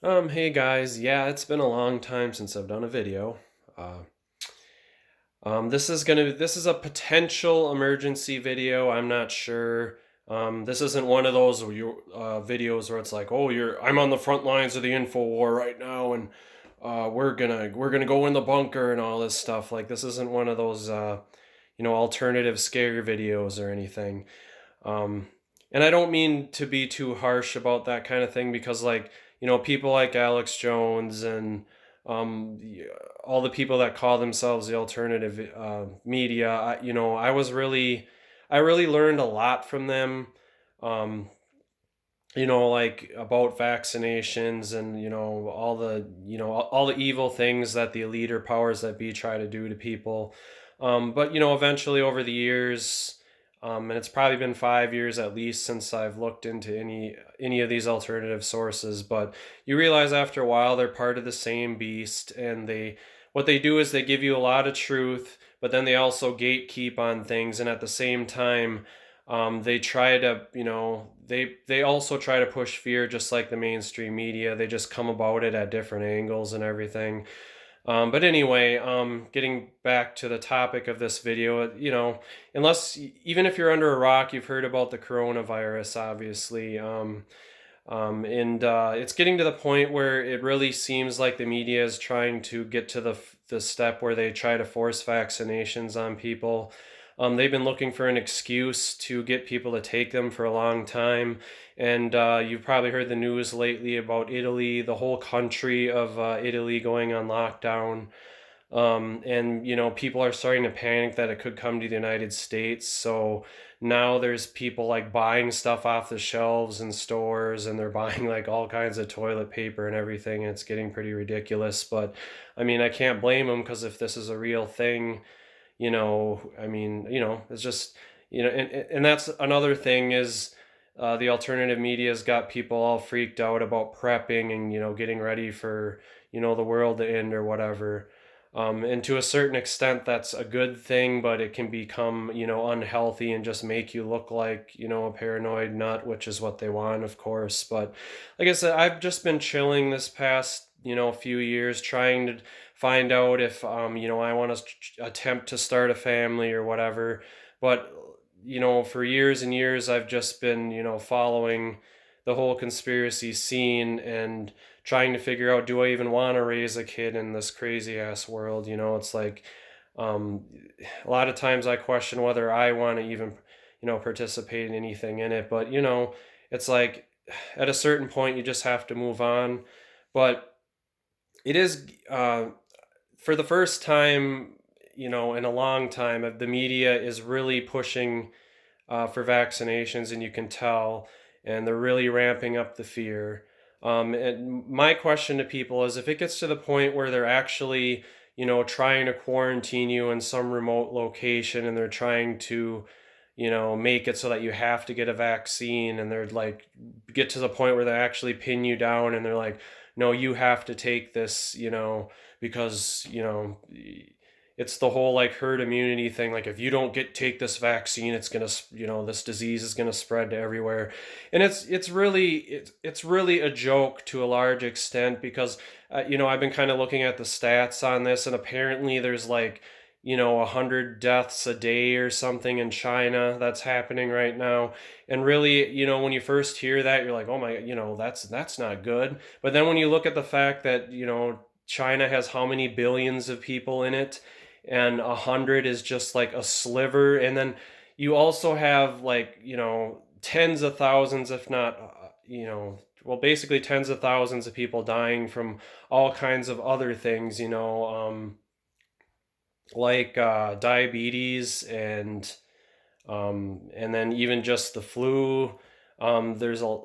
Hey guys, yeah, it's been a long time since I've done a video. Uh, this is a potential emergency video. I'm not sure. This isn't one of those videos where it's like, oh, I'm on the front lines of the info war right now, and we're gonna go in the bunker and all this stuff. Like this isn't one of those alternative scare videos or anything. Um, and I don't mean to be too harsh about that kind of thing because, like, people like Alex Jones and all the people that call themselves the alternative media, I really learned a lot from them. Um, like about vaccinations and all the evil things that the elite or powers that be try to do to people. But eventually over the years, and it's probably been 5 years at least since I've looked into any of these alternative sources. But you realize after a while they're part of the same beast, and they what they do is they give you a lot of truth, but then they also gatekeep on things, and at the same time they try to, they also try to push fear just like the mainstream media. They just come about it at different angles and everything. But anyway, getting back to the topic of this video, even if you're under a rock, you've heard about the coronavirus, obviously. And It's getting to the point where it really seems like the media is trying to get to the step where they try to force vaccinations on people. They've been looking for an excuse to get people to take them for a long time. And you've probably heard the news lately about Italy, the whole country of Italy going on lockdown. And people are starting to panic that it could come to the United States. So now there's people like buying stuff off the shelves in stores, and they're buying like all kinds of toilet paper and everything. And it's getting pretty ridiculous. But I mean, I can't blame them, because if this is a real thing, it's just, and that's another thing is, the alternative media's got people all freaked out about prepping and, getting ready for, the world to end or whatever. And to a certain extent, that's a good thing, but it can become, unhealthy and just make you look like, a paranoid nut, which is what they want, of course. But like I said, I've just been chilling this past, few years, trying to find out if, I want to attempt to start a family or whatever. But, for years and years, I've just been, following the whole conspiracy scene and trying to figure out, do I even want to raise a kid in this crazy ass world? It's like, um, a lot of times I question whether I want to even, participate in anything in it. But, it's like at a certain point, you just have to move on. But it is, for the first time, in a long time, the media is really pushing for vaccinations, and you can tell, and they're really ramping up the fear. And my question to people is, if it gets to the point where they're actually, trying to quarantine you in some remote location, and they're trying to, make it so that you have to get a vaccine, and they're like, get to the point where they actually pin you down, and they're like, no, you have to take this, because, it's the whole like herd immunity thing. Like, if you don't take this vaccine, it's gonna, this disease is gonna spread to everywhere. And it's really a joke to a large extent, because I've been kind of looking at the stats on this, and apparently there's like, 100 deaths a day or something in China that's happening right now. And really, when you first hear that, you're like, oh my, that's not good. But then when you look at the fact that, China has how many billions of people in it, and 100 is just like a sliver. And then you also have, like, tens of thousands, if not, well, basically tens of thousands of people dying from all kinds of other things, like diabetes, and then even just the flu. There's a,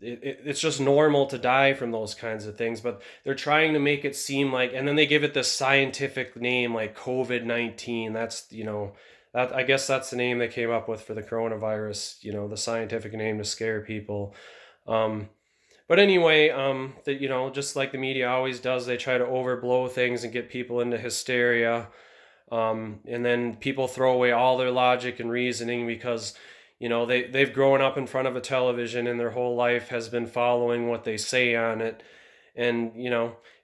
it's just normal to die from those kinds of things, but they're trying to make it seem like, and then they give it this scientific name like COVID-19. That's, that, I guess that's the name they came up with for the coronavirus, the scientific name to scare people. Um, but anyway, that, just like the media always does, they try to overblow things and get people into hysteria. And then people throw away all their logic and reasoning, because, they've grown up in front of a television, and their whole life has been following what they say on it. And,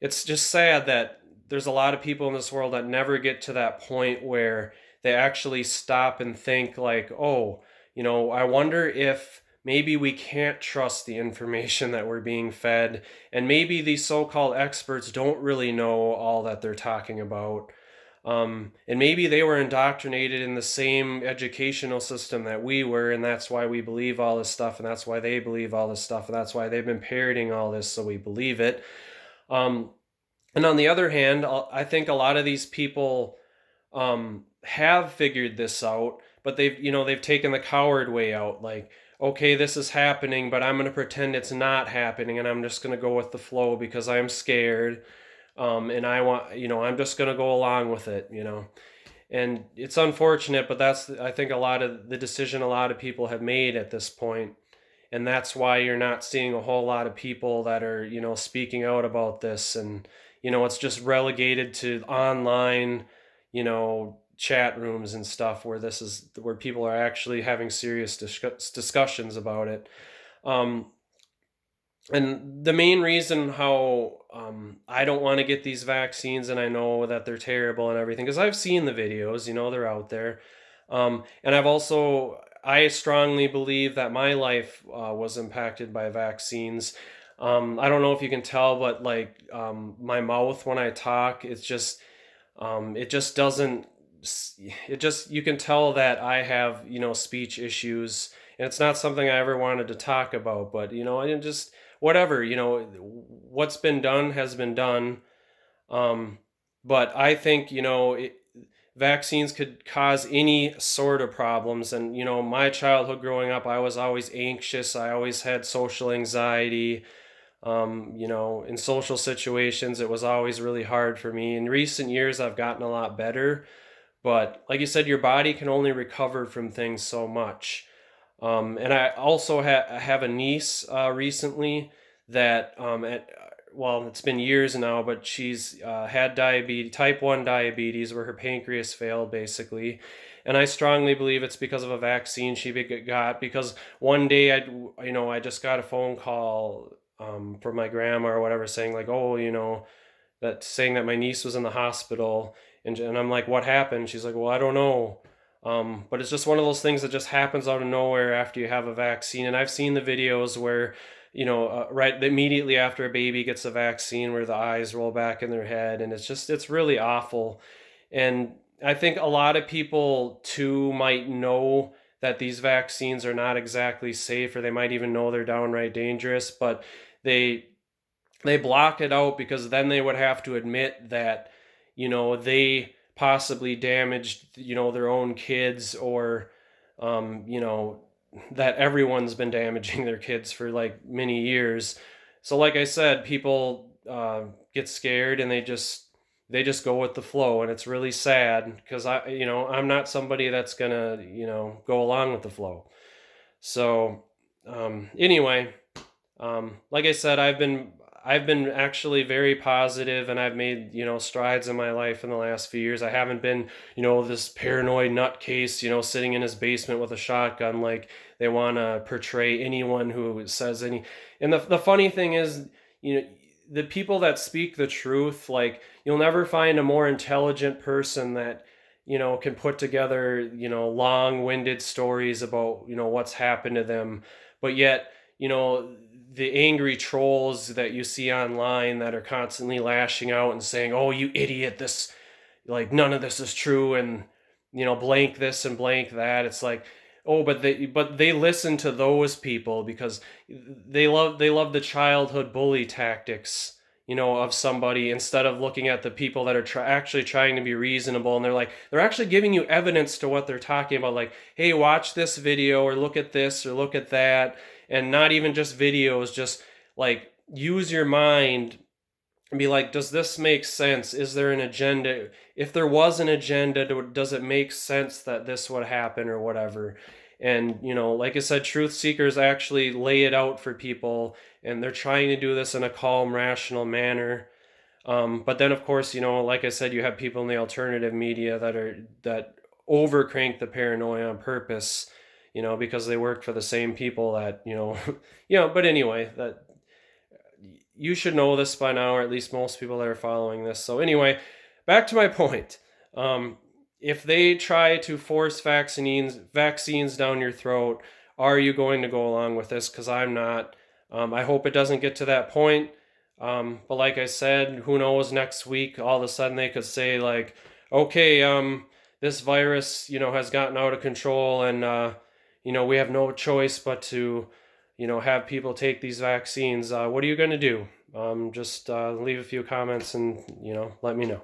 it's just sad that there's a lot of people in this world that never get to that point where they actually stop and think, like, oh, I wonder if maybe we can't trust the information that we're being fed, and maybe these so-called experts don't really know all that they're talking about. And maybe they were indoctrinated in the same educational system that we were, and that's why we believe all this stuff, and that's why they believe all this stuff, and that's why they've been parroting all this, so we believe it. Um, and on the other hand, I think a lot of these people have figured this out, but they've taken the coward way out. Like, okay, this is happening, but I'm going to pretend it's not happening, and I'm just going to go with the flow because I'm scared. And I'm just going to go along with it. And it's unfortunate, but that's, I think, a lot of the decision a lot of people have made at this point. And that's why you're not seeing a whole lot of people that are, speaking out about this. And, it's just relegated to online, chat rooms and stuff where this is where people are actually having serious discussions about it. Um, and the main reason how I don't want to get these vaccines, and I know that they're terrible and everything, because I've seen the videos, they're out there. And I strongly believe that my life was impacted by vaccines. I don't know if you can tell, but like my mouth when I talk, it just doesn't, you can tell that I have, speech issues, and it's not something I ever wanted to talk about, but, I just, whatever, what's been done has been done. Um, but I think, vaccines could cause any sort of problems. And, my childhood growing up, I was always anxious. I always had social anxiety. In social situations, it was always really hard for me. In recent years, I've gotten a lot better. But like you said, your body can only recover from things so much. And I also have a niece recently that, well, it's been years now, but she's had diabetes, type 1 diabetes, where her pancreas failed, basically. And I strongly believe it's because of a vaccine she got, because one day I just got a phone call from my grandma or whatever saying, like, oh, saying that my niece was in the hospital. And I'm like, what happened? She's like, well, I don't know. But it's just one of those things that just happens out of nowhere after you have a vaccine. And I've seen the videos where, right immediately after a baby gets a vaccine, where the eyes roll back in their head. And it's really awful. And I think a lot of people too might know that these vaccines are not exactly safe, or they might even know they're downright dangerous, but they block it out because then they would have to admit that, they possibly damaged, their own kids, or, that everyone's been damaging their kids for like many years. So like I said, people get scared, and they just go with the flow, and it's really sad because I'm not somebody that's gonna, go along with the flow. So anyway, like I said, I've been actually very positive, and I've made, strides in my life in the last few years. I haven't been, this paranoid nutcase, sitting in his basement with a shotgun like they want to portray anyone who says any. And the funny thing is, the people that speak the truth, like, you'll never find a more intelligent person that, can put together, long-winded stories about, what's happened to them. But yet, the angry trolls that you see online that are constantly lashing out and saying, "Oh, you idiot, this, like, none of this is true," and, blank this and blank that. It's like, oh, but they listen to those people because they love the childhood bully tactics, of somebody, instead of looking at the people that are actually trying to be reasonable. And they're actually giving you evidence to what they're talking about, like, hey, watch this video, or look at this, or look at that. And not even just videos, just like, use your mind and be like, does this make sense? Is there an agenda? If there was an agenda, does it make sense that this would happen, or whatever? And, like I said, truth seekers actually lay it out for people, and they're trying to do this in a calm, rational manner. But then, of course, like I said, you have people in the alternative media that overcrank the paranoia on purpose, because they work for the same people that, but anyway, that, you should know this by now, or at least most people that are following this. So anyway, back to my point. If they try to force vaccines down your throat, are you going to go along with this? Because I'm not. I hope it doesn't get to that point. But like I said, who knows, next week, all of a sudden they could say like, okay, this virus, has gotten out of control, and, we have no choice but to, have people take these vaccines. What are you going to do? Just leave a few comments and, let me know.